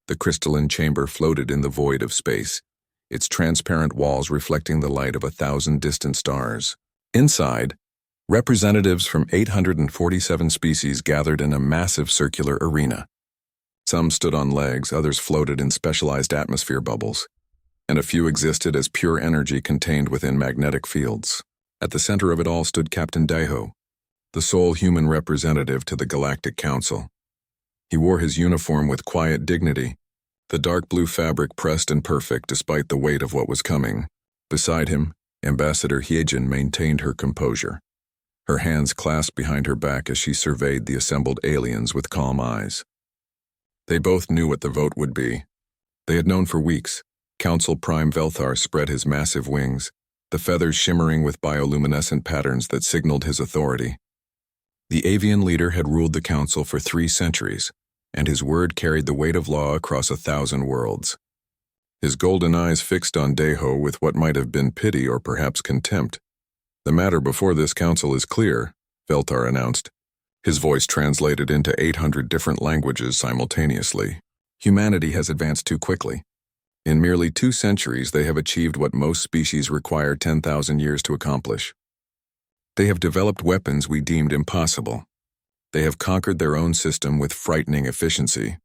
The crystalline chamber floated in the void of space, its transparent walls reflecting the light of 1,000 distant stars. Inside, representatives from 847 species gathered in a massive circular arena. Some stood on legs, others floated in specialized atmosphere bubbles, and a few existed as pure energy contained within magnetic fields. At the center of it all stood Captain Daiho, the sole human representative to the Galactic Council. He wore his uniform with quiet dignity, the dark blue fabric pressed and perfect despite the weight of what was coming. Beside him, Ambassador Hyejin maintained her composure, her hands clasped behind her back as she surveyed the assembled aliens with calm eyes. They both knew what the vote would be. They had known for weeks. Council Prime Velthar spread his massive wings, the feathers shimmering with bioluminescent patterns that signaled his authority. The avian leader had ruled the council for 3 centuries, and his word carried the weight of law across 1,000 worlds. His golden eyes fixed on Daiho with what might have been pity or perhaps contempt. "The matter before this council is clear," Velthar announced. His voice translated into 800 different languages simultaneously. Humanity has advanced too quickly. In merely 2 centuries, they have achieved what most species require 10,000 years to accomplish. They have developed weapons we deemed impossible. They have conquered their own system with frightening efficiency.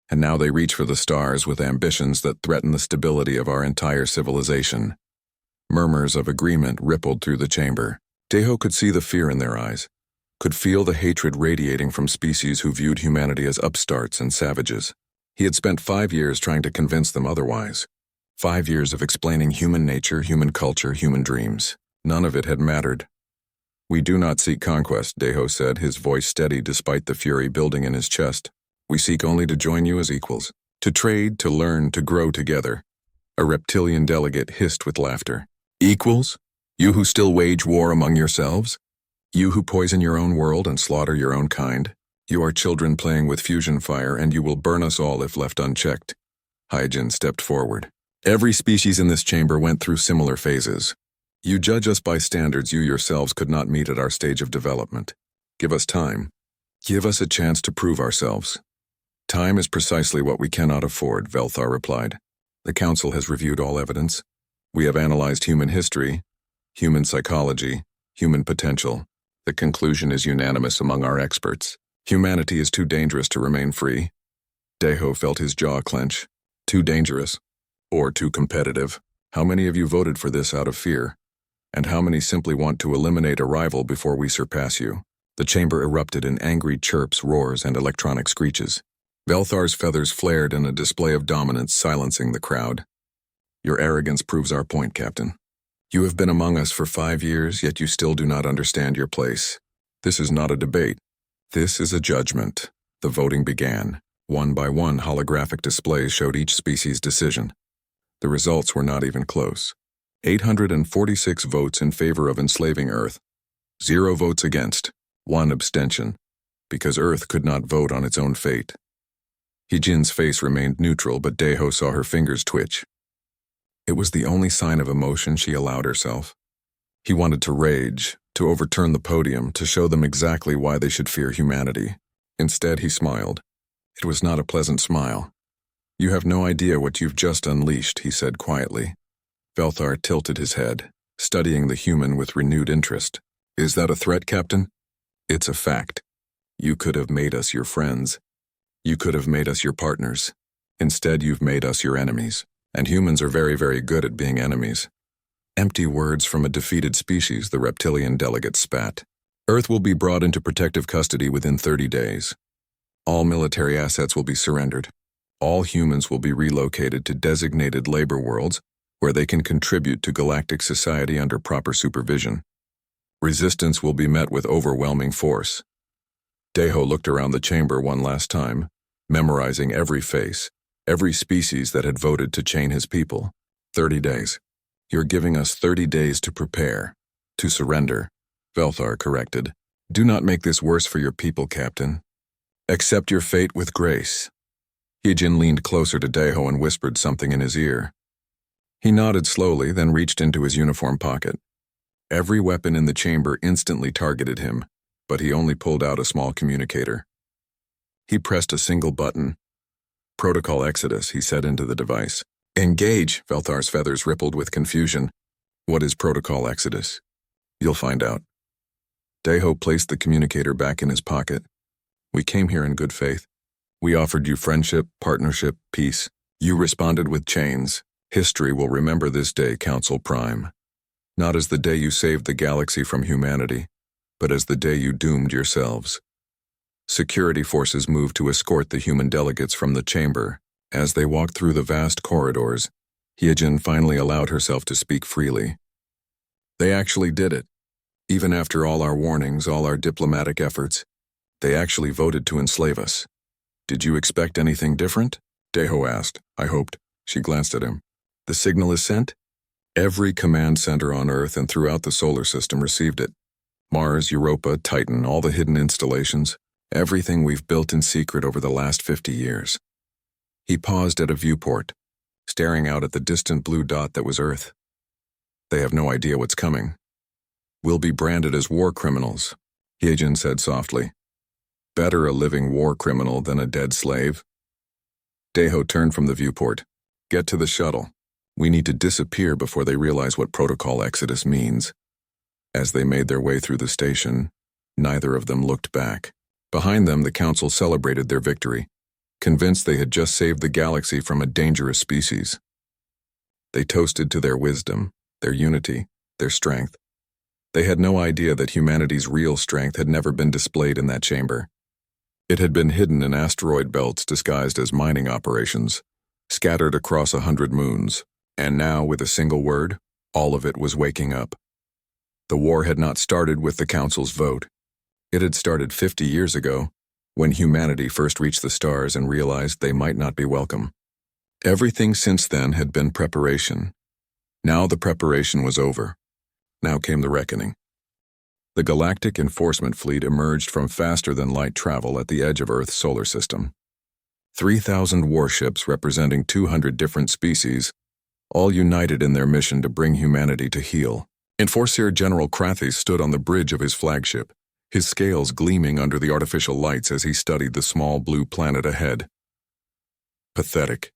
And now they reach for the stars with ambitions that threaten the stability of our entire civilization. Murmurs of agreement rippled through the chamber. Daiho could see the fear in their eyes, could feel the hatred radiating from species who viewed humanity as upstarts and savages. He had spent 5 years trying to convince them otherwise. 5 years of explaining human nature, human culture, human dreams. None of it had mattered. "We do not seek conquest," Daiho said, his voice steady despite the fury building in his chest. "We seek only to join you as equals, to trade, to learn, to grow together." A reptilian delegate hissed with laughter. "Equals? You who still wage war among yourselves? You who poison your own world and slaughter your own kind? You are children playing with fusion fire, and you will burn us all if left unchecked." Hyejin stepped forward. "Every species in this chamber went through similar phases. You judge us by standards you yourselves could not meet at our stage of development. Give us time. Give us a chance to prove ourselves." "Time is precisely what we cannot afford," Velthar replied. "The Council has reviewed all evidence. We have analyzed human history, human psychology, human potential. The conclusion is unanimous among our experts. Humanity is too dangerous to remain free." Daiho felt his jaw clench. Too dangerous? Or too competitive? How many of you voted for this out of fear? And how many simply want to eliminate a rival before we surpass you? The chamber erupted in angry chirps, roars, and electronic screeches. Velthar's feathers flared in a display of dominance, silencing the crowd. "Your arrogance proves our point, Captain. You have been among us for 5 years, yet you still do not understand your place. This is not a debate. This is a judgment." The voting began. One by one, holographic displays showed each species' decision. The results were not even close. 846 votes in favor of enslaving Earth. 0 votes against. 1 abstention. Because Earth could not vote on its own fate. Hyejin's face remained neutral, but Daiho saw her fingers twitch. It was the only sign of emotion she allowed herself. He wanted to rage, to overturn the podium, to show them exactly why they should fear humanity. Instead, he smiled. It was not a pleasant smile. "You have no idea what you've just unleashed," he said quietly. Velthar tilted his head, studying the human with renewed interest. "Is that a threat, Captain?" "It's a fact. You could have made us your friends. You could have made us your partners. Instead, you've made us your enemies. And humans are very, very good at being enemies." "Empty words from a defeated species," the reptilian delegate spat. "Earth will be brought into protective custody within 30 days. All military assets will be surrendered. All humans will be relocated to designated labor worlds where they can contribute to galactic society under proper supervision. Resistance will be met with overwhelming force." Daiho looked around the chamber one last time, memorizing every face, every species that had voted to chain his people. 30 days. "You're giving us 30 days to prepare, to surrender," Velthar corrected. "Do not make this worse for your people, Captain. Accept your fate with grace." Hyejin leaned closer to Daiho and whispered something in his ear. He nodded slowly, then reached into his uniform pocket. Every weapon in the chamber instantly targeted him, but he only pulled out a small communicator. He pressed a single button. Protocol Exodus, he said into the device. Engage, Velthar's feathers rippled with confusion. What is Protocol Exodus? You'll find out. Deho placed the communicator back in his pocket. We came here in good faith. We offered you friendship, partnership, peace. You responded with chains. History will remember this day, Council Prime. Not as the day you saved the galaxy from humanity, but as the day you doomed yourselves. Security forces moved to escort the human delegates from the chamber. As they walked through the vast corridors, Hyejin finally allowed herself to speak freely. They actually did it. Even after all our warnings, all our diplomatic efforts, they actually voted to enslave us. Did you expect anything different? Deho asked. I hoped. She glanced at him. The signal is sent? Every command center on Earth and throughout the solar system received it. Mars, Europa, Titan, all the hidden installations, everything we've built in secret over the last 50 years. He paused at a viewport, staring out at the distant blue dot that was Earth. They have no idea what's coming. We'll be branded as war criminals, Hyejin said softly. Better a living war criminal than a dead slave. Deho turned from the viewport. Get to the shuttle. We need to disappear before they realize what Protocol Exodus means. As they made their way through the station, neither of them looked back. Behind them, the Council celebrated their victory, convinced they had just saved the galaxy from a dangerous species. They toasted to their wisdom, their unity, their strength. They had no idea that humanity's real strength had never been displayed in that chamber. It had been hidden in asteroid belts disguised as mining operations, scattered across 100 moons, and now, with a single word, all of it was waking up. The war had not started with the Council's vote. It had started 50 years ago, when humanity first reached the stars and realized they might not be welcome. Everything since then had been preparation. Now the preparation was over. Now came the reckoning. The Galactic Enforcement Fleet emerged from faster-than-light travel at the edge of Earth's solar system. 3,000 warships representing 200 different species, all united in their mission to bring humanity to heel. Enforcer General Krathis stood on the bridge of his flagship, his scales gleaming under the artificial lights as he studied the small blue planet ahead. Pathetic,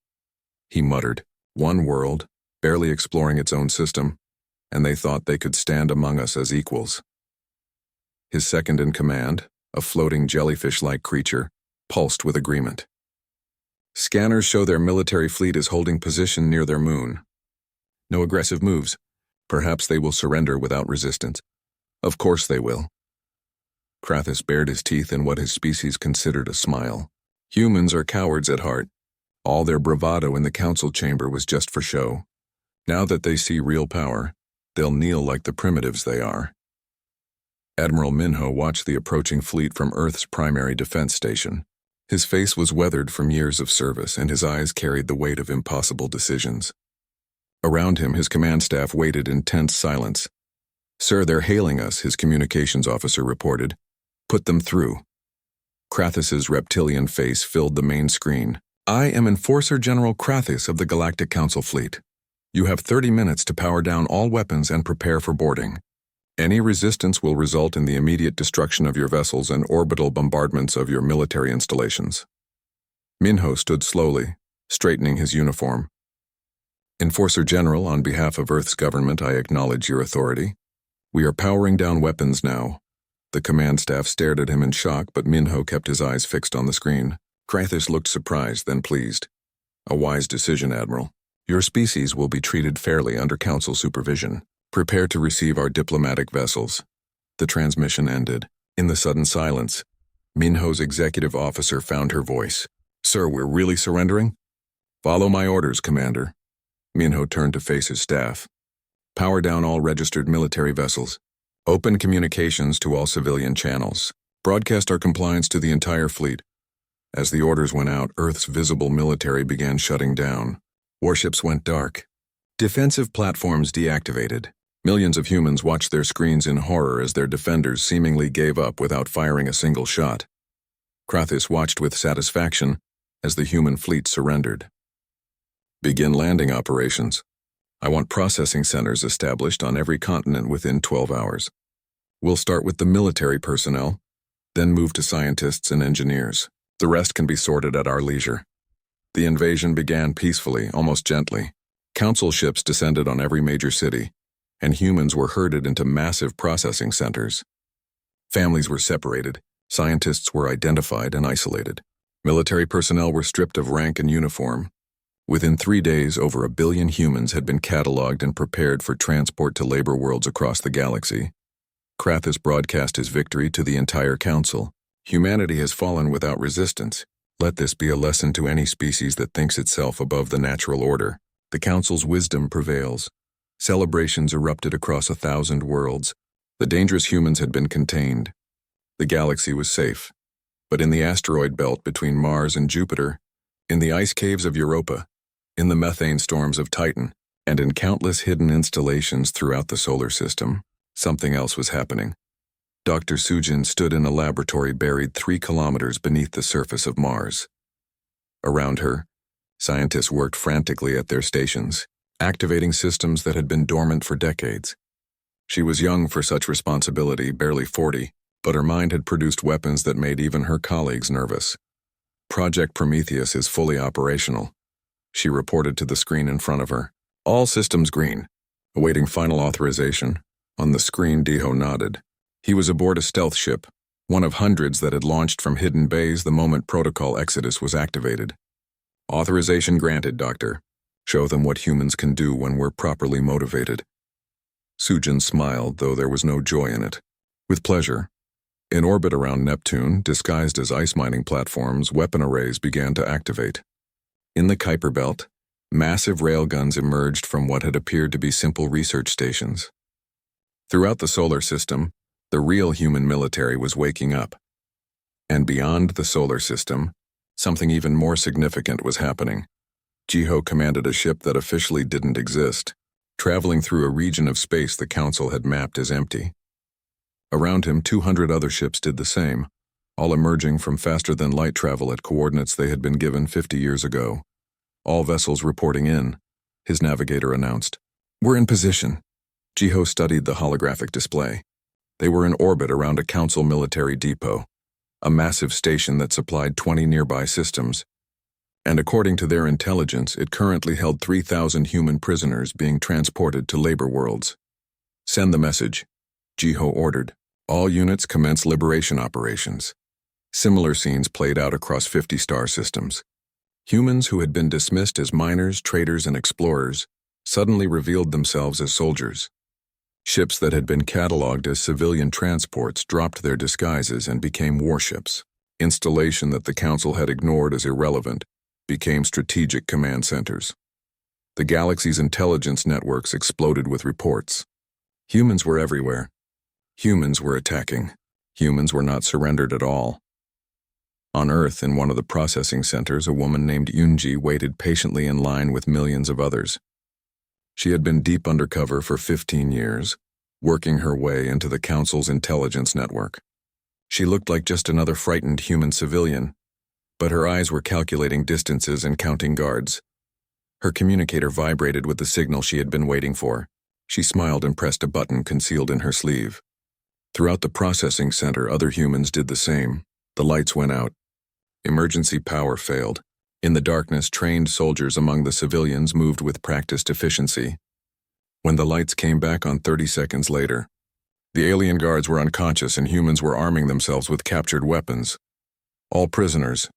he muttered. One world, barely exploring its own system, and they thought they could stand among us as equals. His second in command, a floating jellyfish-like creature, pulsed with agreement. Scanners show their military fleet is holding position near their moon. No aggressive moves. Perhaps they will surrender without resistance. Of course they will. Krathis bared his teeth in what his species considered a smile. Humans are cowards at heart. All their bravado in the council chamber was just for show. Now that they see real power, they'll kneel like the primitives they are. Admiral Minho watched the approaching fleet from Earth's primary defense station. His face was weathered from years of service, and his eyes carried the weight of impossible decisions. Around him, his command staff waited in tense silence. Sir, they're hailing us, his communications officer reported. Put them through. Krathis's reptilian face filled the main screen. I am Enforcer General Krathis of the Galactic Council Fleet. You have 30 minutes to power down all weapons and prepare for boarding. Any resistance will result in the immediate destruction of your vessels and orbital bombardments of your military installations. Minho stood slowly, straightening his uniform. Enforcer General, on behalf of Earth's government, I acknowledge your authority. We are powering down weapons now. The command staff stared at him in shock, but Minho kept his eyes fixed on the screen. Krathis looked surprised, then pleased. A wise decision, Admiral. Your species will be treated fairly under Council supervision. Prepare to receive our diplomatic vessels. The transmission ended. In the sudden silence, Minho's executive officer found her voice. Sir, we're really surrendering? Follow my orders, Commander. Minho turned to face his staff. Power down all registered military vessels. Open communications to all civilian channels. Broadcast our compliance to the entire fleet. As the orders went out, Earth's visible military began shutting down. Warships went dark. Defensive platforms deactivated. Millions of humans watched their screens in horror as their defenders seemingly gave up without firing a single shot. Krathis watched with satisfaction as the human fleet surrendered. Begin landing operations. I want processing centers established on every continent within 12 hours. We'll start with the military personnel, then move to scientists and engineers. The rest can be sorted at our leisure. The invasion began peacefully, almost gently. Council ships descended on every major city, and humans were herded into massive processing centers. Families were separated, scientists were identified and isolated. Military personnel were stripped of rank and uniform. Within 3 days, over 1 billion humans had been cataloged and prepared for transport to labor worlds across the galaxy. Krathus broadcast his victory to the entire council. Humanity has fallen without resistance. Let this be a lesson to any species that thinks itself above the natural order. The council's wisdom prevails. Celebrations erupted across 1,000 worlds. The dangerous humans had been contained. The galaxy was safe. But in the asteroid belt between Mars and Jupiter, in the ice caves of Europa, in the methane storms of Titan, and in countless hidden installations throughout the solar system, something else was happening. Dr. Sujin stood in a laboratory buried 3 kilometers beneath the surface of Mars. Around her, scientists worked frantically at their stations, activating systems that had been dormant for decades. She was young for such responsibility, barely 40, but her mind had produced weapons that made even her colleagues nervous. Project Prometheus is fully operational, she reported to the screen in front of her. All systems green. Awaiting final authorization. On the screen, Diho nodded. He was aboard a stealth ship, one of hundreds that had launched from hidden bays the moment Protocol Exodus was activated. Authorization granted, Doctor. Show them what humans can do when we're properly motivated. Sujin smiled, though there was no joy in it. With pleasure. In orbit around Neptune, disguised as ice mining platforms, weapon arrays began to activate. In the Kuiper Belt, massive railguns emerged from what had appeared to be simple research stations. Throughout the solar system, the real human military was waking up. And beyond the solar system, something even more significant was happening. Jiho commanded a ship that officially didn't exist, traveling through a region of space the Council had mapped as empty. Around him, 200 other ships did the same, all emerging from faster-than-light travel at coordinates they had been given 50 years ago. All vessels reporting in, his navigator announced. We're in position. Jiho studied the holographic display. They were in orbit around a Council military depot, a massive station that supplied 20 nearby systems. And according to their intelligence, it currently held 3,000 human prisoners being transported to labor worlds. Send the message, Jiho ordered. All units commence liberation operations. Similar scenes played out across 50 star systems. Humans who had been dismissed as miners, traders, and explorers suddenly revealed themselves as soldiers. Ships that had been cataloged as civilian transports dropped their disguises and became warships. Installation that the Council had ignored as irrelevant became strategic command centers. The galaxy's intelligence networks exploded with reports. Humans were everywhere. Humans were attacking. Humans were not surrendered at all. On Earth, in one of the processing centers, a woman named Yunji waited patiently in line with millions of others. She had been deep undercover for 15 years, working her way into the Council's intelligence network. She looked like just another frightened human civilian, but her eyes were calculating distances and counting guards. Her communicator vibrated with the signal she had been waiting for. She smiled and pressed a button concealed in her sleeve. Throughout the processing center, other humans did the same. The lights went out. Emergency power failed. In the darkness, trained soldiers among the civilians moved with practiced efficiency. When the lights came back on 30 seconds later, the alien guards were unconscious and humans were arming themselves with captured weapons. All prisoners.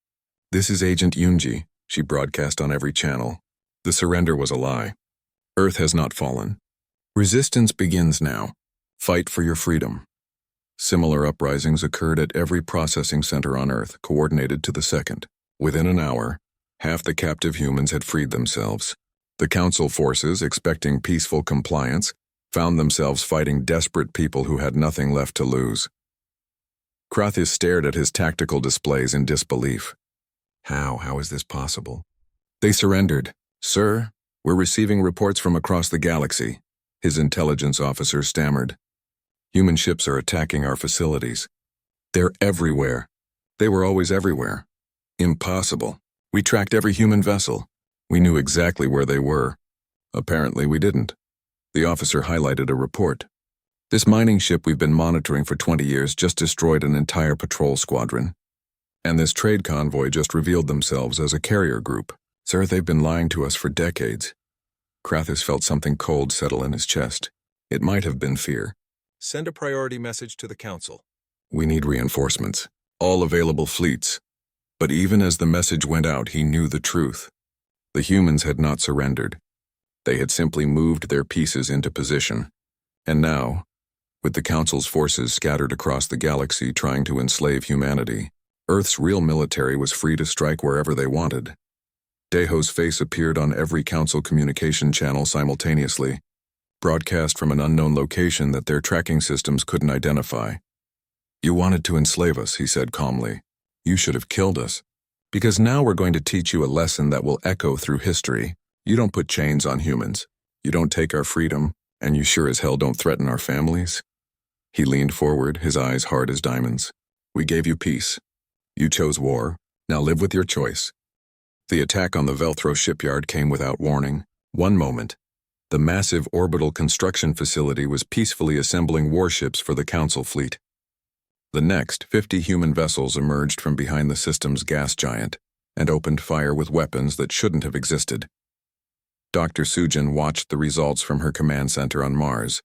This is Agent Yunji, she broadcast on every channel. The surrender was a lie. Earth has not fallen. Resistance begins now. Fight for your freedom. Similar uprisings occurred at every processing center on Earth, coordinated to the second. Within an hour, half the captive humans had freed themselves. The Council forces, expecting peaceful compliance, found themselves fighting desperate people who had nothing left to lose. Krathus stared at his tactical displays in disbelief. How is this possible? They surrendered. Sir, we're receiving reports from across the galaxy, his intelligence officer stammered. Human ships are attacking our facilities. They're everywhere. They were always everywhere. Impossible. We tracked every human vessel. We knew exactly where they were. Apparently we didn't. The officer highlighted a report. This mining ship we've been monitoring for 20 years just destroyed an entire patrol squadron. And this trade convoy just revealed themselves as a carrier group. Sir, they've been lying to us for decades. Krathus felt something cold settle in his chest. It might have been fear. Send a priority message to the Council. We need reinforcements. All available fleets. But even as the message went out, he knew the truth. The humans had not surrendered. They had simply moved their pieces into position. And now, with the Council's forces scattered across the galaxy trying to enslave humanity, Earth's real military was free to strike wherever they wanted. Deho's face appeared on every Council communication channel simultaneously, broadcast from an unknown location that their tracking systems couldn't identify. You wanted to enslave us, he said calmly. You should have killed us. Because now we're going to teach you a lesson that will echo through history. You don't put chains on humans. You don't take our freedom, and you sure as hell don't threaten our families. He leaned forward, his eyes hard as diamonds. We gave you peace. You chose war. Now live with your choice. The attack on the Velthro shipyard came without warning. One moment, the massive orbital construction facility was peacefully assembling warships for the Council fleet. The next, 50 human vessels emerged from behind the system's gas giant and opened fire with weapons that shouldn't have existed. Dr. Sujin watched the results from her command center on Mars,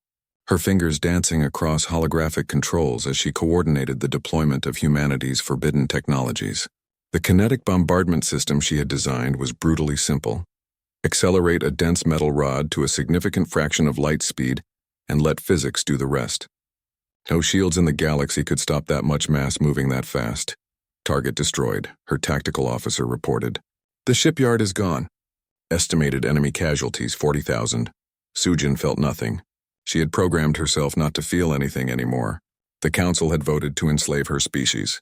her fingers dancing across holographic controls as she coordinated the deployment of humanity's forbidden technologies. The kinetic bombardment system she had designed was brutally simple. Accelerate a dense metal rod to a significant fraction of light speed and let physics do the rest. No shields in the galaxy could stop that much mass moving that fast. Target destroyed, her tactical officer reported. The shipyard is gone. Estimated enemy casualties 40,000. Sujin felt nothing. She had programmed herself not to feel anything anymore. The Council had voted to enslave her species.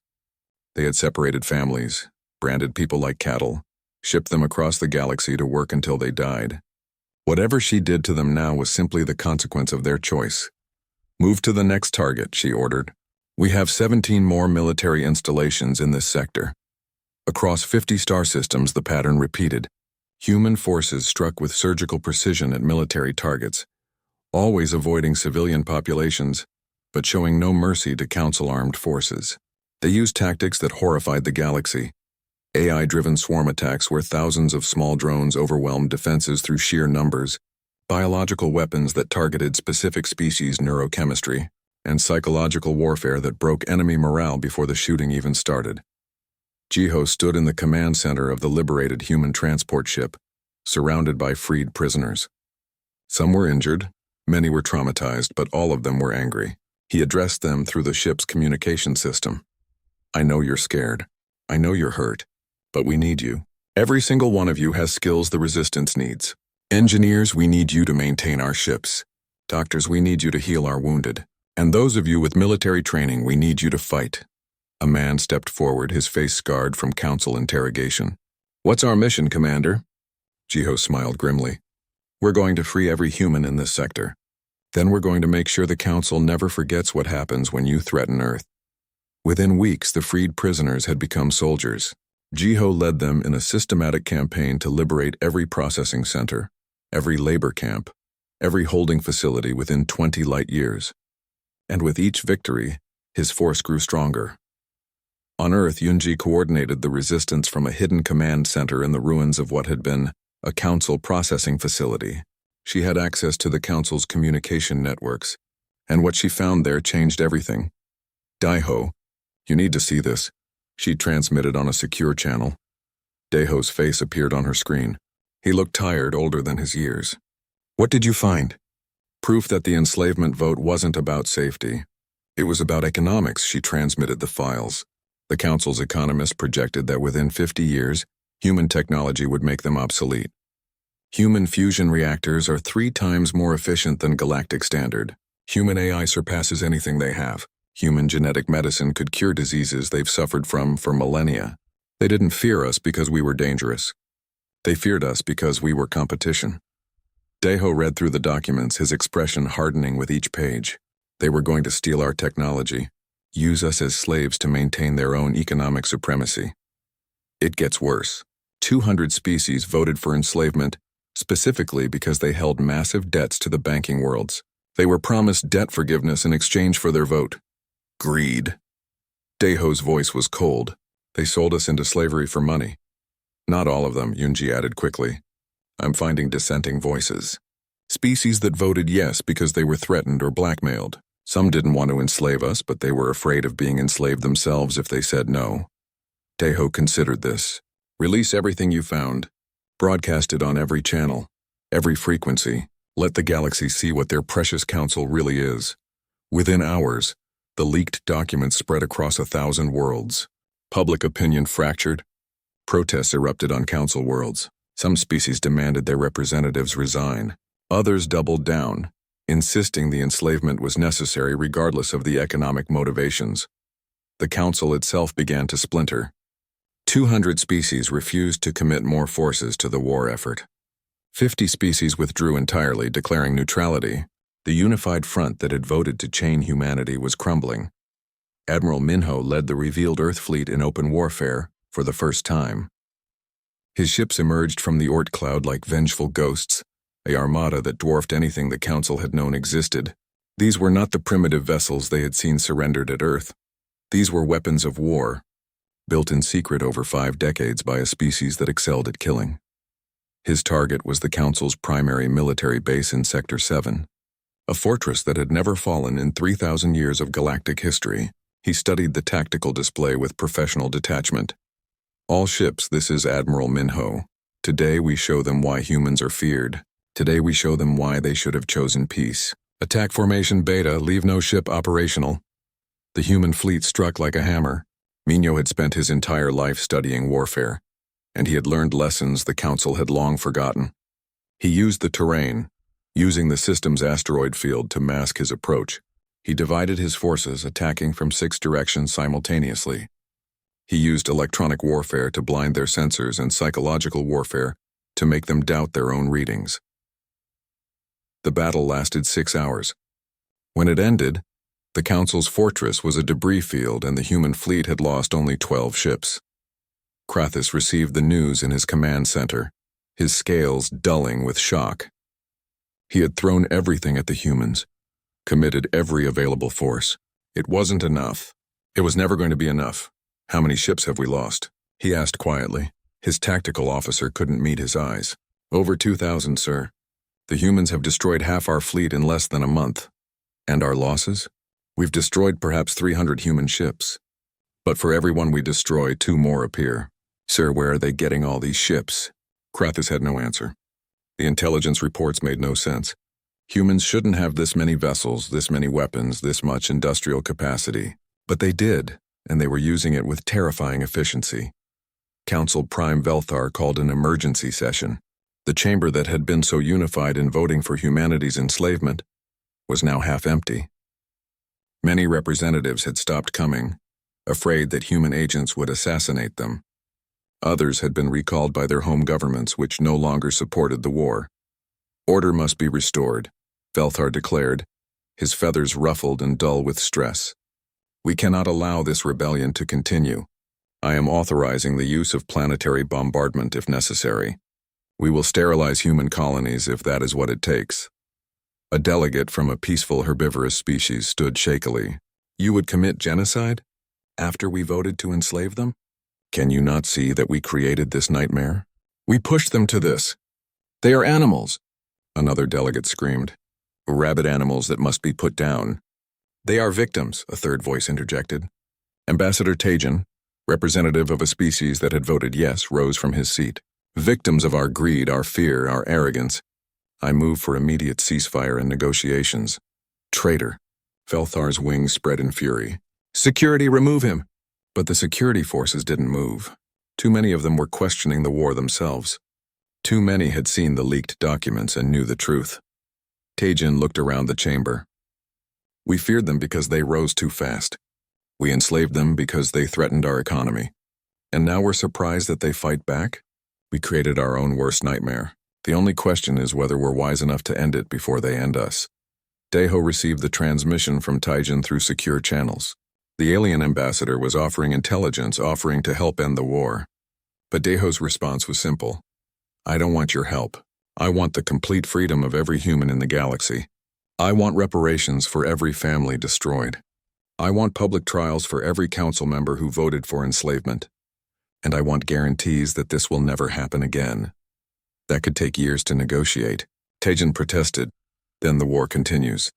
They had separated families, branded people like cattle, shipped them across the galaxy to work until they died. Whatever she did to them now was simply the consequence of their choice. Move to the next target, she ordered. We have 17 more military installations in this sector. Across 50 star systems, the pattern repeated. Human forces struck with surgical precision at military targets, always avoiding civilian populations, but showing no mercy to Council-armed forces. They used tactics that horrified the galaxy. AI-driven swarm attacks where thousands of small drones overwhelmed defenses through sheer numbers, biological weapons that targeted specific species' neurochemistry, and psychological warfare that broke enemy morale before the shooting even started. Jiho stood in the command center of the liberated human transport ship, surrounded by freed prisoners. Some were injured, many were traumatized, but all of them were angry. He addressed them through the ship's communication system. I know you're scared. I know you're hurt. But we need you. Every single one of you has skills the Resistance needs. Engineers, we need you to maintain our ships. Doctors, we need you to heal our wounded. And those of you with military training, we need you to fight. A man stepped forward, his face scarred from Council interrogation. What's our mission, Commander? Jiho smiled grimly. We're going to free every human in this sector. Then we're going to make sure the Council never forgets what happens when you threaten Earth. Within weeks, the freed prisoners had become soldiers. Jiho led them in a systematic campaign to liberate every processing center, every labor camp, every holding facility within 20 light years. And with each victory, his force grew stronger. On Earth, Yunji coordinated the resistance from a hidden command center in the ruins of what had been a Council processing facility. She had access to the Council's communication networks, and what she found there changed everything. Daiho, you need to see this, she transmitted on a secure channel. Daiho's face appeared on her screen. He looked tired, older than his years. What did you find? Proof that the enslavement vote wasn't about safety. It was about economics, she transmitted the files. The Council's economists projected that within 50 years, human technology would make them obsolete. Human fusion reactors are 3 times more efficient than galactic standard. Human AI surpasses anything they have. Human genetic medicine could cure diseases they've suffered from for millennia. They didn't fear us because we were dangerous. They feared us because we were competition. Daiho read through the documents, his expression hardening with each page. They were going to steal our technology, use us as slaves to maintain their own economic supremacy. It gets worse. 200 species voted for enslavement, specifically because they held massive debts to the banking worlds. They were promised debt forgiveness in exchange for their vote. Greed. Daiho's voice was cold. They sold us into slavery for money. Not all of them, Yunji added quickly. I'm finding dissenting voices. Species that voted yes because they were threatened or blackmailed. Some didn't want to enslave us, but they were afraid of being enslaved themselves if they said no. Tejo considered this. Release everything you found. Broadcast it on every channel, every frequency. Let the galaxy see what their precious council really is. Within hours, the leaked documents spread across 1,000 worlds. Public opinion fractured. Protests erupted on council worlds. Some species demanded their representatives resign. Others doubled down, insisting the enslavement was necessary regardless of the economic motivations. The council itself began to splinter. 200 species refused to commit more forces to the war effort. 50 species withdrew entirely, declaring neutrality. The unified front that had voted to chain humanity was crumbling. Admiral Minho led the revealed Earth fleet in open warfare for the first time. His ships emerged from the Oort cloud like vengeful ghosts, a armada that dwarfed anything the Council had known existed. These were not the primitive vessels they had seen surrendered at Earth. These were weapons of war, built in secret over 5 decades by a species that excelled at killing. His target was the Council's primary military base in Sector 7, a fortress that had never fallen in 3,000 years of galactic history. He studied the tactical display with professional detachment. All ships, this is Admiral Minho. Today we show them why humans are feared. Today we show them why they should have chosen peace. Attack formation Beta, leave no ship operational. The human fleet struck like a hammer. Minho had spent his entire life studying warfare, and he had learned lessons the Council had long forgotten. He used the terrain, using the system's asteroid field to mask his approach. He divided his forces, attacking from 6 directions simultaneously. He used electronic warfare to blind their sensors and psychological warfare to make them doubt their own readings. The battle lasted 6 hours. When it ended, the Council's fortress was a debris field and the human fleet had lost only 12 ships. Krathis received the news in his command center, his scales dulling with shock. He had thrown everything at the humans, committed every available force. It wasn't enough. It was never going to be enough. How many ships have we lost? He asked quietly. His tactical officer couldn't meet his eyes. Over 2,000, sir. The humans have destroyed half our fleet in less than a month. And our losses? We've destroyed perhaps 300 human ships. But for every one we destroy, 2 more appear. Sir, where are they getting all these ships? Krathis had no answer. The intelligence reports made no sense. Humans shouldn't have this many vessels, this many weapons, this much industrial capacity. But they did, and they were using it with terrifying efficiency. Council Prime Velthar called an emergency session. The chamber that had been so unified in voting for humanity's enslavement was now half empty. Many representatives had stopped coming, afraid that human agents would assassinate them. Others had been recalled by their home governments, which no longer supported the war. Order must be restored, Velthar declared, his feathers ruffled and dull with stress. We cannot allow this rebellion to continue. I am authorizing the use of planetary bombardment if necessary. We will sterilize human colonies if that is what it takes. A delegate from a peaceful herbivorous species stood shakily. You would commit genocide? After we voted to enslave them? Can you not see that we created this nightmare? We pushed them to this. They are animals, another delegate screamed. Rabid animals that must be put down. They are victims, a third voice interjected. Ambassador Tejan, representative of a species that had voted yes, rose from his seat. Victims of our greed, our fear, our arrogance. I move for immediate ceasefire and negotiations. Traitor. Velthar's wings spread in fury. Security, remove him. But the security forces didn't move. Too many of them were questioning the war themselves. Too many had seen the leaked documents and knew the truth. Tejan looked around the chamber. We feared them because they rose too fast. We enslaved them because they threatened our economy. And now we're surprised that they fight back? We created our own worst nightmare. The only question is whether we're wise enough to end it before they end us. Tejo received the transmission from Tejan through secure channels. The alien ambassador was offering intelligence, offering to help end the war. But Tejo's response was simple. I don't want your help. I want the complete freedom of every human in the galaxy. I want reparations for every family destroyed. I want public trials for every council member who voted for enslavement. And I want guarantees that this will never happen again. That could take years to negotiate. Tejan protested. Then the war continues.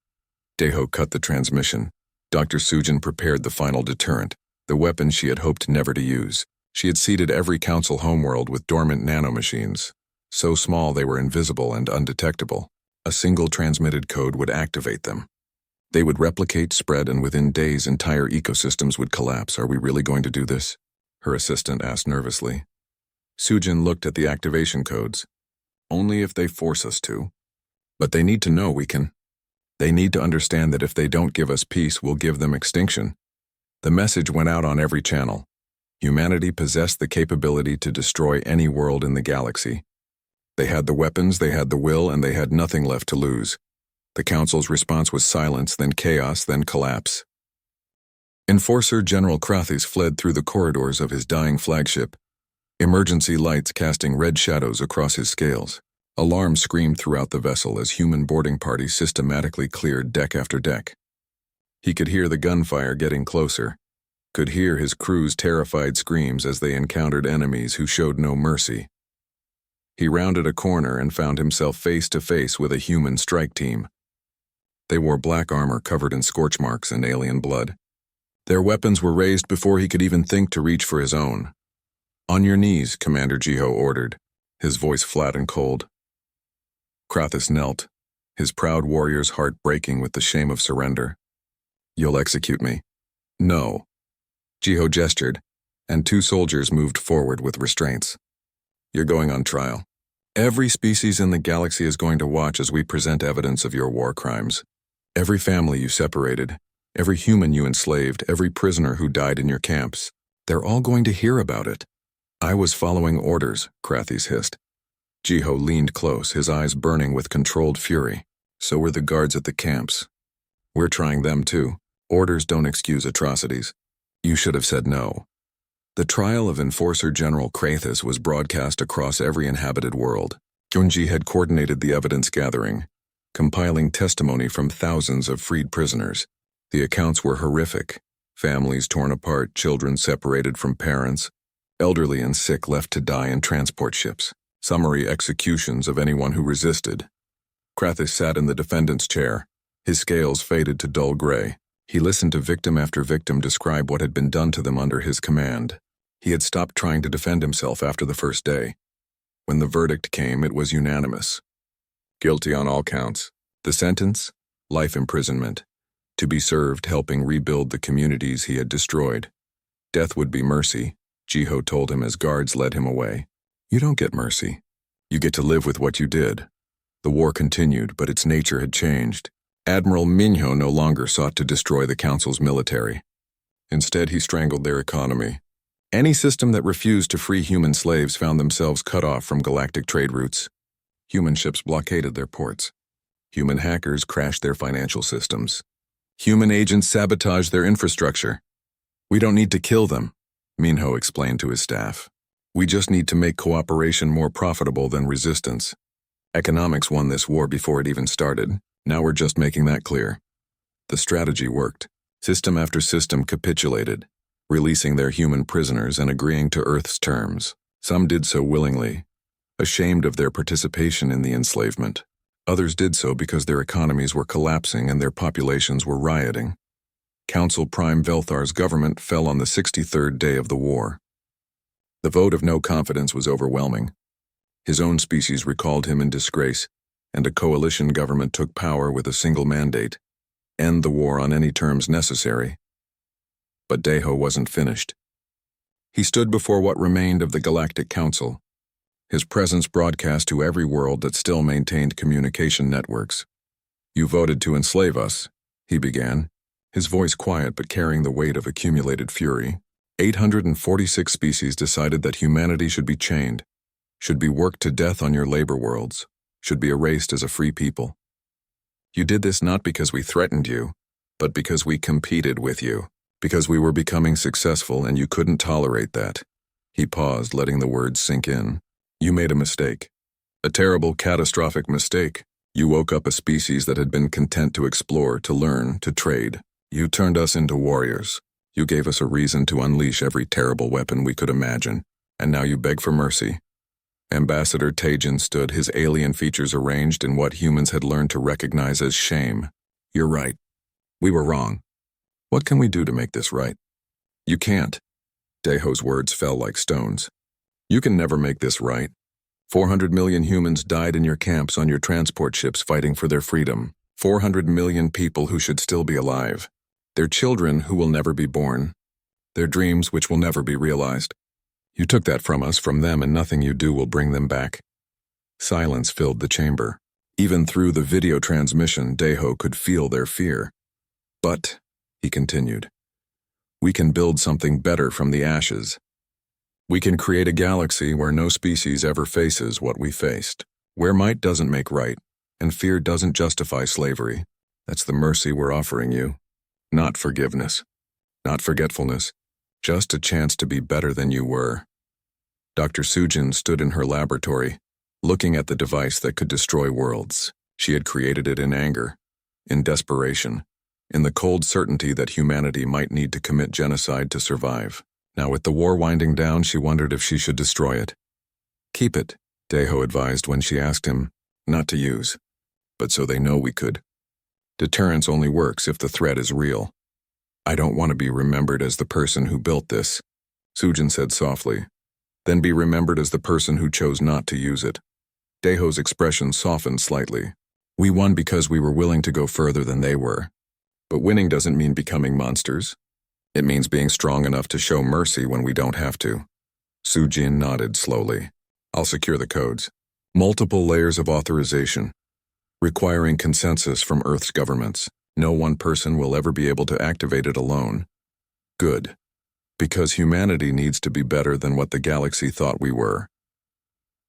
Deho cut the transmission. Dr. Sujin prepared the final deterrent, the weapon she had hoped never to use. She had seeded every council homeworld with dormant nanomachines. So small they were invisible and undetectable. A single transmitted code would activate them. They would replicate, spread, and within days entire ecosystems would collapse. Are we really going to do this? Her assistant asked nervously. Sujin looked at the activation codes. Only if they force us to. But they need to know we can. They need to understand that if they don't give us peace, we'll give them extinction. The message went out on every channel. Humanity possessed the capability to destroy any world in the galaxy. They had the weapons, they had the will, and they had nothing left to lose. The Council's response was silence, then chaos, then collapse. Enforcer General Krathis fled through the corridors of his dying flagship, emergency lights casting red shadows across his scales. Alarms screamed throughout the vessel as human boarding parties systematically cleared deck after deck. He could hear the gunfire getting closer, could hear his crew's terrified screams as they encountered enemies who showed no mercy. He rounded a corner and found himself face to face with a human strike team. They wore black armor covered in scorch marks and alien blood. Their weapons were raised before he could even think to reach for his own. "On your knees," Commander Jiho ordered, his voice flat and cold. Krathis knelt, his proud warrior's heart breaking with the shame of surrender. "You'll execute me." "No." Jiho gestured, and two soldiers moved forward with restraints. "You're going on trial. Every species in the galaxy is going to watch as we present evidence of your war crimes. Every family you separated, every human you enslaved, every prisoner who died in your camps. They're all going to hear about it." "I was following orders," Krathis hissed. Jiho leaned close, his eyes burning with controlled fury. "So were the guards at the camps. We're trying them too. Orders don't excuse atrocities. You should have said no." The trial of Enforcer General Krathis was broadcast across every inhabited world. Junji had coordinated the evidence gathering, compiling testimony from thousands of freed prisoners. The accounts were horrific. Families torn apart, children separated from parents, elderly and sick left to die in transport ships. Summary executions of anyone who resisted. Krathis sat in the defendant's chair. His scales faded to dull gray. He listened to victim after victim describe what had been done to them under his command. He had stopped trying to defend himself after the first day. When the verdict came, it was unanimous. Guilty on all counts. The sentence? Life imprisonment. To be served helping rebuild the communities he had destroyed. Death would be mercy, Jiho told him as guards led him away. "You don't get mercy. You get to live with what you did." The war continued, but its nature had changed. Admiral Minho no longer sought to destroy the Council's military. Instead, he strangled their economy. Any system that refused to free human slaves found themselves cut off from galactic trade routes. Human ships blockaded their ports. Human hackers crashed their financial systems. Human agents sabotaged their infrastructure. "We don't need to kill them," Minho explained to his staff. "We just need to make cooperation more profitable than resistance. Economics won this war before it even started. Now we're just making that clear." The strategy worked. System after system capitulated, releasing their human prisoners and agreeing to Earth's terms. Some did so willingly, ashamed of their participation in the enslavement. Others did so because their economies were collapsing and their populations were rioting. Council Prime Velthar's government fell on the 63rd day of the war. The vote of no confidence was overwhelming. His own species recalled him in disgrace, and a coalition government took power with a single mandate: end the war on any terms necessary. But Deho wasn't finished. He stood before what remained of the Galactic Council, his presence broadcast to every world that still maintained communication networks. "You voted to enslave us," he began, his voice quiet but carrying the weight of accumulated fury. 846 species decided that humanity should be chained, should be worked to death on your labor worlds, should be erased as a free people. You did this not because we threatened you, but because we competed with you, because we were becoming successful and you couldn't tolerate that. He paused, letting the words sink in. You made a mistake. A terrible, catastrophic mistake. You woke up a species that had been content to explore, to learn, to trade. You turned us into warriors. You gave us a reason to unleash every terrible weapon we could imagine. And now you beg for mercy. Ambassador Tajin stood, his alien features arranged in what humans had learned to recognize as shame. You're right. We were wrong. What can we do to make this right? You can't. Deho's words fell like stones. You can never make this right. 400 million humans died in your camps on your transport ships fighting for their freedom. 400 million people who should still be alive. Their children who will never be born. Their dreams which will never be realized. You took that from us, from them, and nothing you do will bring them back. Silence filled the chamber. Even through the video transmission, Deho could feel their fear. But, he continued, we can build something better from the ashes. We can create a galaxy where no species ever faces what we faced, where might doesn't make right, and fear doesn't justify slavery. That's the mercy we're offering you. Not forgiveness, not forgetfulness, just a chance to be better than you were. Dr. Sujin stood in her laboratory, looking at the device that could destroy worlds. She had created it in anger, in desperation, in the cold certainty that humanity might need to commit genocide to survive. Now, with the war winding down, she wondered if she should destroy it. Keep it, Deho advised when she asked him, not to use, but so they know we could. Deterrence only works if the threat is real. I don't want to be remembered as the person who built this, Sujin said softly. Then be remembered as the person who chose not to use it. Deho's expression softened slightly. We won because we were willing to go further than they were. But winning doesn't mean becoming monsters. It means being strong enough to show mercy when we don't have to. Sujin nodded slowly. I'll secure the codes. Multiple layers of authorization, requiring consensus from Earth's governments. No one person will ever be able to activate it alone. Good. Because humanity needs to be better than what the galaxy thought we were.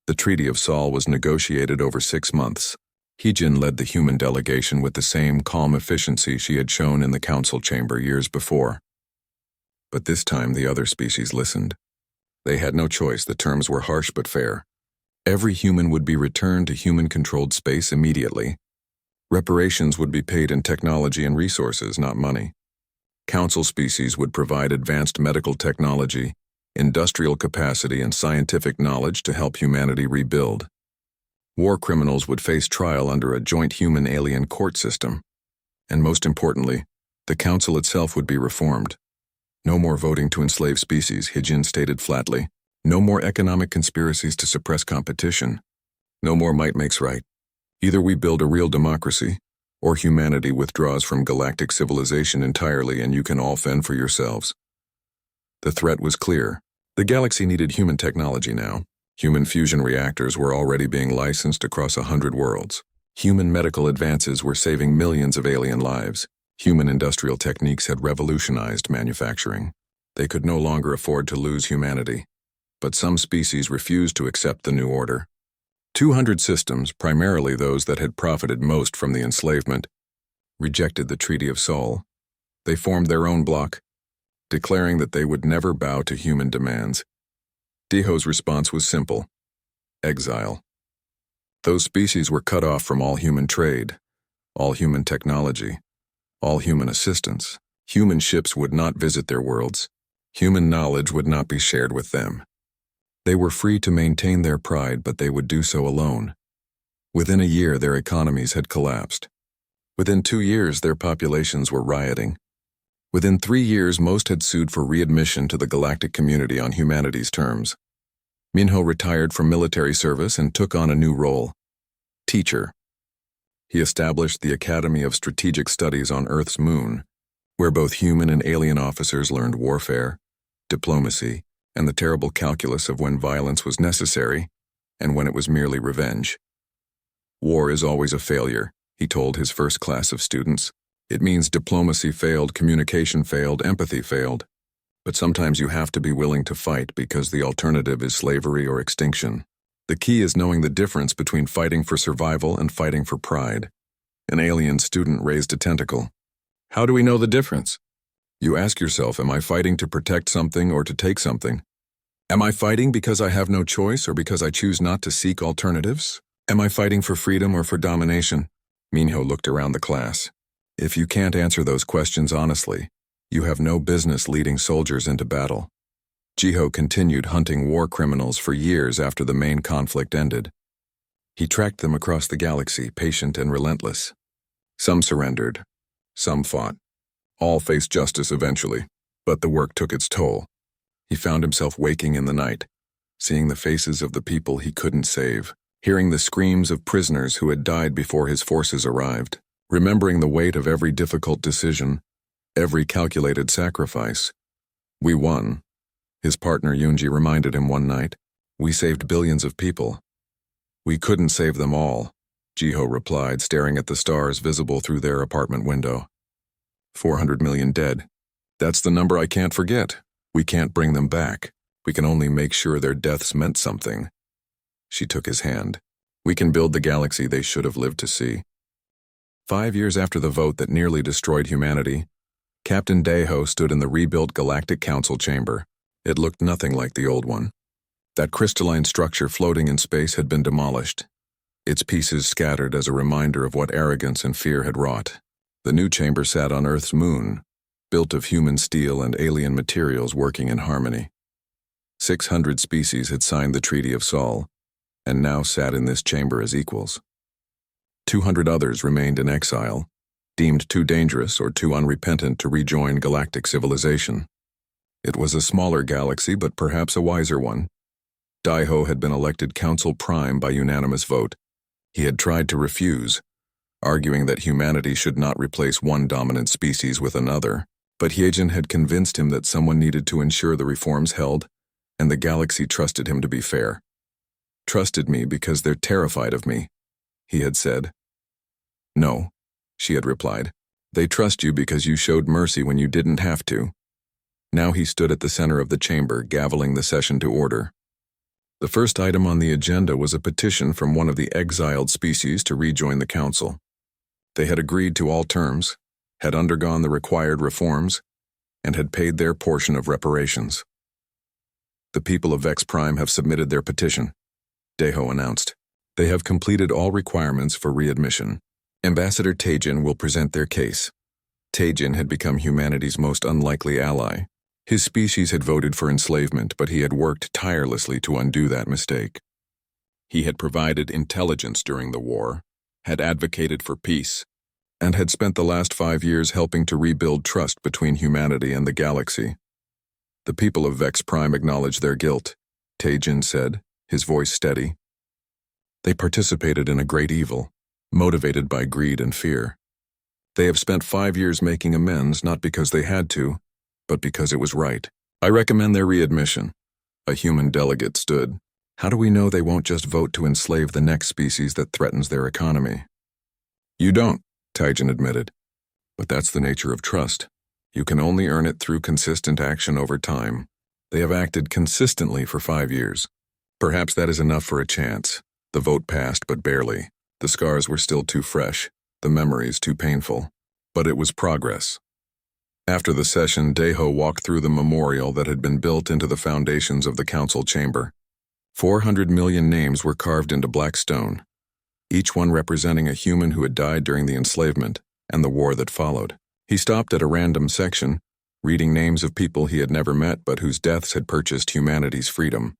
The Treaty of Sol was negotiated over 6 months. Heejin led the human delegation with the same calm efficiency she had shown in the council chamber years before. But this time the other species listened. They had no choice. The terms were harsh but fair. Every human would be returned to human-controlled space immediately. Reparations would be paid in technology and resources, not money. Council species would provide advanced medical technology, industrial capacity, and scientific knowledge to help humanity rebuild. War criminals would face trial under a joint human-alien court system. And most importantly, the council itself would be reformed. No more voting to enslave species, Heejin stated flatly. No more economic conspiracies to suppress competition. No more might makes right. Either we build a real democracy, or humanity withdraws from galactic civilization entirely and you can all fend for yourselves. The threat was clear. The galaxy needed human technology now. Human fusion reactors were already being licensed across 100 worlds. Human medical advances were saving millions of alien lives. Human industrial techniques had revolutionized manufacturing. They could no longer afford to lose humanity. But some species refused to accept the new order. 200 systems, primarily those that had profited most from the enslavement, rejected the Treaty of Sol. They formed their own bloc, declaring that they would never bow to human demands. Deho's response was simple: exile. Those species were cut off from all human trade, all human technology, all human assistance. Human ships would not visit their worlds. Human knowledge would not be shared with them. They were free to maintain their pride, but they would do so alone. Within a year, their economies had collapsed. Within 2 years, their populations were rioting. Within 3 years, most had sued for readmission to the galactic community on humanity's terms. Minho retired from military service and took on a new role: teacher. He established the Academy of Strategic Studies on Earth's moon, where both human and alien officers learned warfare, diplomacy, and the terrible calculus of when violence was necessary and when it was merely revenge. War is always a failure, he told his first class of students. It means diplomacy failed, communication failed, empathy failed. But sometimes you have to be willing to fight because the alternative is slavery or extinction. The key is knowing the difference between fighting for survival and fighting for pride. An alien student raised a tentacle. How do we know the difference? You ask yourself, am I fighting to protect something or to take something? Am I fighting because I have no choice or because I choose not to seek alternatives? Am I fighting for freedom or for domination? Minho looked around the class. If you can't answer those questions honestly, you have no business leading soldiers into battle. Jiho continued hunting war criminals for years after the main conflict ended. He tracked them across the galaxy, patient and relentless. Some surrendered, some fought. All faced justice eventually, but the work took its toll. He found himself waking in the night, seeing the faces of the people he couldn't save, hearing the screams of prisoners who had died before his forces arrived, remembering the weight of every difficult decision, every calculated sacrifice. "We won," his partner Yunji reminded him one night. "We saved billions of people." "We couldn't save them all," Jiho replied, staring at the stars visible through their apartment window. 400 million dead. That's the number I can't forget. We can't bring them back. We can only make sure their deaths meant something. She took his hand. We can build the galaxy they should have lived to see. 5 years after the vote that nearly destroyed humanity, Captain Daeho stood in the rebuilt Galactic Council chamber. It looked nothing like the old one. That crystalline structure floating in space had been demolished, its pieces scattered as a reminder of what arrogance and fear had wrought. The new chamber sat on Earth's moon, built of human steel and alien materials working in harmony. 600 species had signed the Treaty of Sol, and now sat in this chamber as equals. 200 others remained in exile, deemed too dangerous or too unrepentant to rejoin galactic civilization. It was a smaller galaxy, but perhaps a wiser one. Daeho had been elected Council Prime by unanimous vote. He had tried to refuse, arguing that humanity should not replace one dominant species with another, but Hyejin had convinced him that someone needed to ensure the reforms held, and the galaxy trusted him to be fair. "Trusted me because they're terrified of me," he had said. "No," she had replied. "They trust you because you showed mercy when you didn't have to." Now he stood at the center of the chamber, gaveling the session to order. The first item on the agenda was a petition from one of the exiled species to rejoin the council. They had agreed to all terms, had undergone the required reforms, and had paid their portion of reparations. "The people of Vex Prime have submitted their petition," Daeho announced. "They have completed all requirements for readmission. Ambassador Taejin will present their case." Taejin had become humanity's most unlikely ally. His species had voted for enslavement, but he had worked tirelessly to undo that mistake. He had provided intelligence during the war, had advocated for peace, and had spent the last 5 years helping to rebuild trust between humanity and the galaxy. "The people of Vex Prime acknowledge their guilt," Taejin said, his voice steady. "They participated in a great evil, motivated by greed and fear. They have spent 5 years making amends, not because they had to, but because it was right. I recommend their readmission." A human delegate stood. "How do we know they won't just vote to enslave the next species that threatens their economy?" "You don't," Taejin admitted. "But that's the nature of trust. You can only earn it through consistent action over time. They have acted consistently for 5 years. Perhaps that is enough for a chance." The vote passed, but barely. The scars were still too fresh, the memories too painful. But it was progress. After the session, Daeho walked through the memorial that had been built into the foundations of the council chamber. 400 million names were carved into black stone, each one representing a human who had died during the enslavement and the war that followed. He stopped at a random section, reading names of people he had never met but whose deaths had purchased humanity's freedom.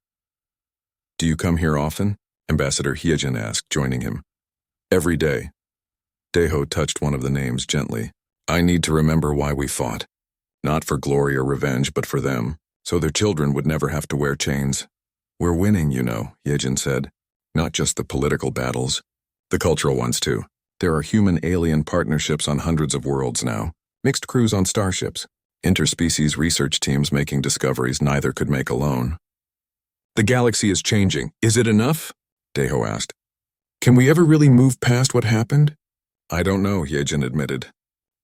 "Do you come here often?" Ambassador Hyejin asked, joining him. "Every day." Daeho touched one of the names gently. "I need to remember why we fought. Not for glory or revenge, but for them, so their children would never have to wear chains." "We're winning, you know," Hyejin said. "Not just the political battles, the cultural ones too. There are human-alien partnerships on hundreds of worlds now, mixed crews on starships, interspecies research teams making discoveries neither could make alone." "The galaxy is changing. Is it enough?" Daeho asked. "Can we ever really move past what happened?" "I don't know," Hyejin admitted.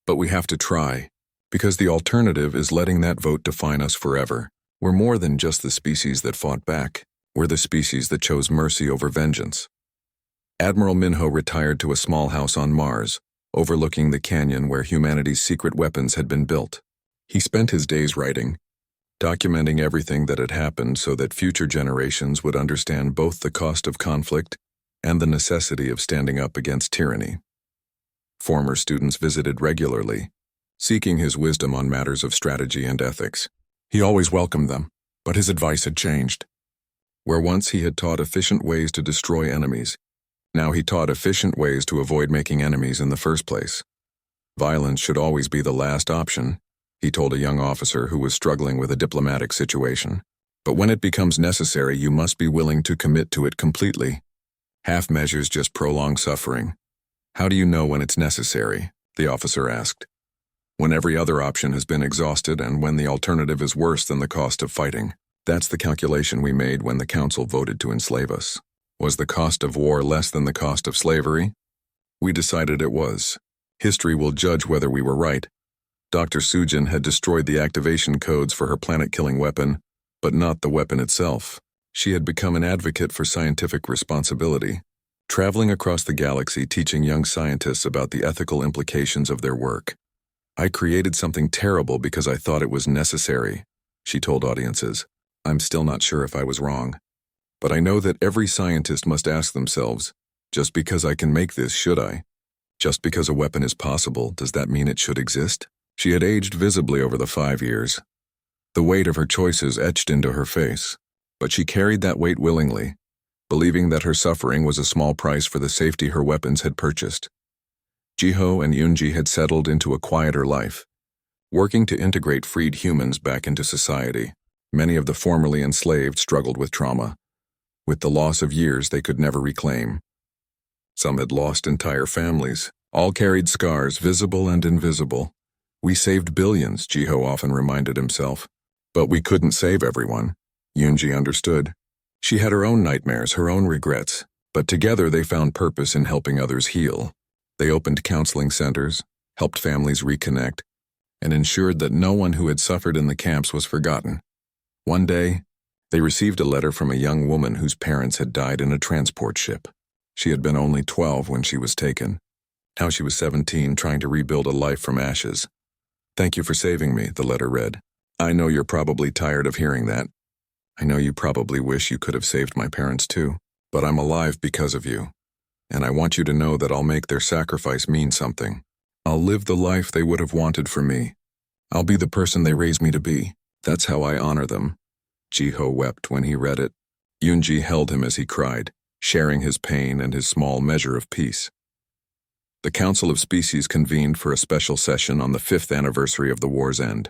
"But we have to try, because the alternative is letting that vote define us forever. We're more than just the species that fought back. We're the species that chose mercy over vengeance." Admiral Minho retired to a small house on Mars, overlooking the canyon where humanity's secret weapons had been built. He spent his days writing, documenting everything that had happened so that future generations would understand both the cost of conflict and the necessity of standing up against tyranny. Former students visited regularly, seeking his wisdom on matters of strategy and ethics. He always welcomed them, But his advice had changed. Where once he had taught efficient ways to destroy enemies, now he taught efficient ways to avoid making enemies in the first place. Violence should always be the last option, he told a young officer who was struggling with a diplomatic situation. But when it becomes necessary, you must be willing to commit to it completely. Half measures just prolong suffering. How do you know when it's necessary? The officer asked. When every other option has been exhausted and when the alternative is worse than the cost of fighting. That's the calculation we made when the council voted to enslave us. Was the cost of war less than the cost of slavery? We decided it was. History will judge whether we were right. Dr. Sujin had destroyed the activation codes for her planet-killing weapon, but not the weapon itself. She had become an advocate for scientific responsibility, traveling across the galaxy teaching young scientists about the ethical implications of their work. I created something terrible because I thought it was necessary, she told audiences. I'm still not sure if I was wrong. But I know that every scientist must ask themselves, just because I can make this, should I? Just because a weapon is possible, does that mean it should exist? She had aged visibly over the 5 years. The weight of her choices etched into her face, but she carried that weight willingly, believing that her suffering was a small price for the safety her weapons had purchased. Jiho and Yunji had settled into a quieter life, working to integrate freed humans back into society. Many of the formerly enslaved struggled with trauma, with the loss of years they could never reclaim. Some had lost entire families, all carried scars, visible and invisible. We saved billions, Jiho often reminded himself. But we couldn't save everyone. Yunji understood. She had her own nightmares, her own regrets, but together they found purpose in helping others heal. They opened counseling centers, helped families reconnect, and ensured that no one who had suffered in the camps was forgotten. One day, they received a letter from a young woman whose parents had died in a transport ship. She had been only 12 when she was taken. Now she was 17, trying to rebuild a life from ashes. Thank you for saving me, the letter read. I know you're probably tired of hearing that. I know you probably wish you could have saved my parents too, but I'm alive because of you. And I want you to know that I'll make their sacrifice mean something. I'll live the life they would have wanted for me. I'll be the person they raised me to be. That's how I honor them. Jiho wept when he read it. Yunji held him as he cried, sharing his pain and his small measure of peace. The Council of Species convened for a special session on the 5th anniversary of the war's end.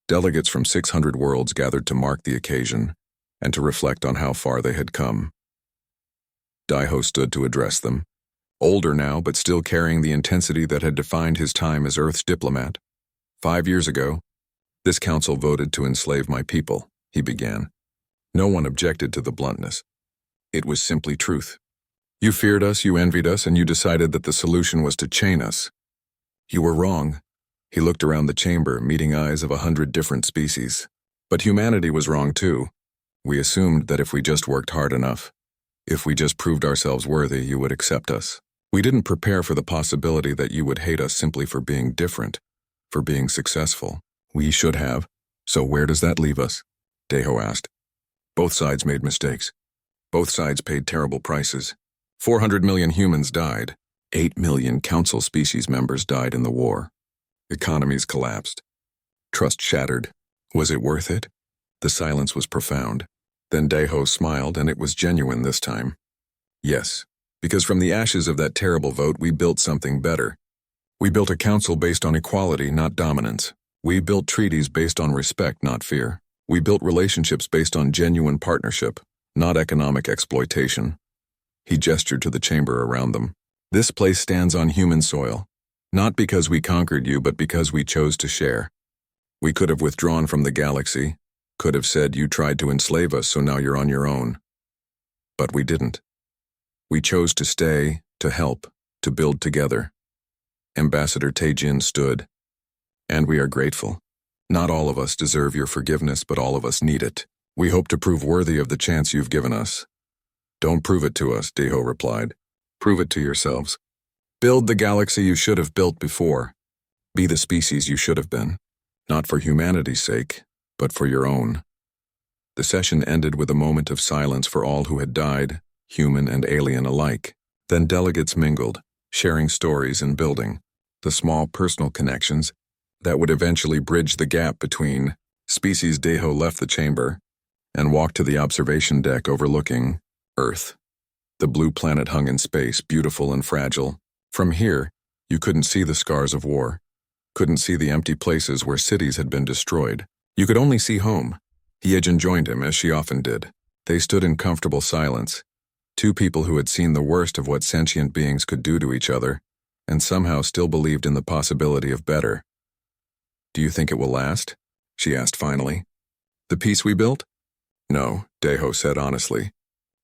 Delegates from 600 worlds gathered to mark the occasion and to reflect on how far they had come. Daiho stood to address them, older now but still carrying the intensity that had defined his time as Earth's diplomat. 5 years ago, this council voted to enslave my people, he began. No one objected to the bluntness. It was simply truth. You feared us, you envied us, and you decided that the solution was to chain us. You were wrong. He looked around the chamber, meeting eyes of 100 different species. But humanity was wrong too. We assumed that if we just worked hard enough, if we just proved ourselves worthy, you would accept us. We didn't prepare for the possibility that you would hate us simply for being different, for being successful. We should have. So where does that leave us? Daiho asked. Both sides made mistakes. Both sides paid terrible prices. 400 million humans died. 8 million council species members died in the war. Economies collapsed. Trust shattered. Was it worth it? The silence was profound. Then Daiho smiled, and it was genuine this time. Yes, because from the ashes of that terrible vote, we built something better. We built a council based on equality, not dominance. We built treaties based on respect, not fear. We built relationships based on genuine partnership, not economic exploitation. He gestured to the chamber around them. This place stands on human soil, not because we conquered you, but because we chose to share. We could have withdrawn from the galaxy, could have said you tried to enslave us, so now you're on your own. But we didn't. We chose to stay, to help, to build together. Ambassador Taejin stood. And we are grateful. Not all of us deserve your forgiveness, but all of us need it. We hope to prove worthy of the chance you've given us. Don't prove it to us, Daiho replied. Prove it to yourselves. Build the galaxy you should have built before. Be the species you should have been. Not for humanity's sake, but for your own. The session ended with a moment of silence for all who had died, human and alien alike. Then delegates mingled, sharing stories and building the small personal connections that would eventually bridge the gap between Species Deho left the chamber and walked to the observation deck overlooking Earth. The blue planet hung in space, beautiful and fragile. From here, you couldn't see the scars of war, couldn't see the empty places where cities had been destroyed. You could only see home. Yeojin joined him, as she often did. They stood in comfortable silence, two people who had seen the worst of what sentient beings could do to each other, and somehow still believed in the possibility of better. "Do you think it will last?" she asked finally. "The peace we built?" "No," Deho said honestly.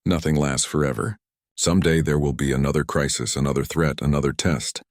"Nothing lasts forever. Someday there will be another crisis, another threat, another test.